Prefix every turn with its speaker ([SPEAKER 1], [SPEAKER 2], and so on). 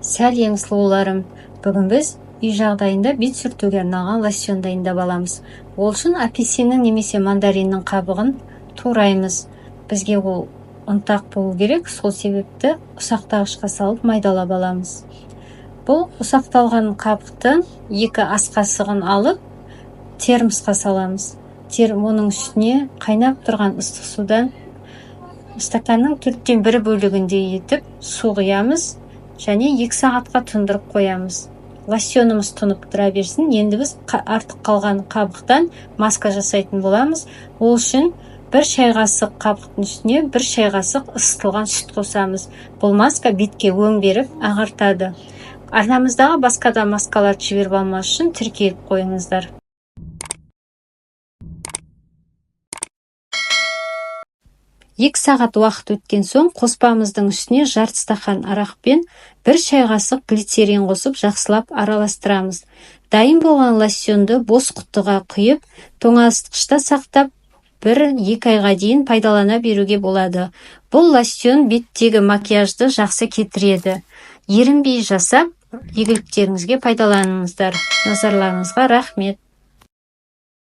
[SPEAKER 1] Сәлем сұлуларым. Бүгін біз үй жағдайында бет сүртуге арналған лосьон дайындап аламыз. Ол үшін апельсиннің немесе мандариннің қабығын тураймыз. Бізге ол ұнтақ болу керек, сол себепті ұсақтағышқа салып майдалап аламыз. Бұл ұсақталған қабықты 2 ас қасығын алып, термосқа саламыз. Оның үстіне қайнап тұрған ыстық судан стаканның 1/4 бөлігіндей етіп су құямыз және 2 сағатқа тұндырып қоямыз. Лосьонымыз тұнып тұра берсін. Енді біз артық қалған қабықтан маска жасайтын боламыз. Ол үшін 1 шай қасық қабықтың үстіне 1 шай қасық ысытылған сүт қосамыз. Бұл маска бетке өң беріп ағартады. Арнамыздағы басқа да маскаларды жіберіп алмас үшін тіркеліп қойыңыздар. Екі сағат уақыт өткен соң қоспамыздың үстіне жарты стақан арақпен 1 шай қасық глицерин қосып жақсылап араластырамыз. Дайын болған лосьонды бос құтыға құйып, тоңазытқышта сақтап 1-2 айға дейін пайдалана беруге болады. Бұл лосьон беттегі макияжды жақсы кетіреді. Ерінбей жасап, игіліктеріңізге пайдаланыңыздар. Назарларыңызға рахмет.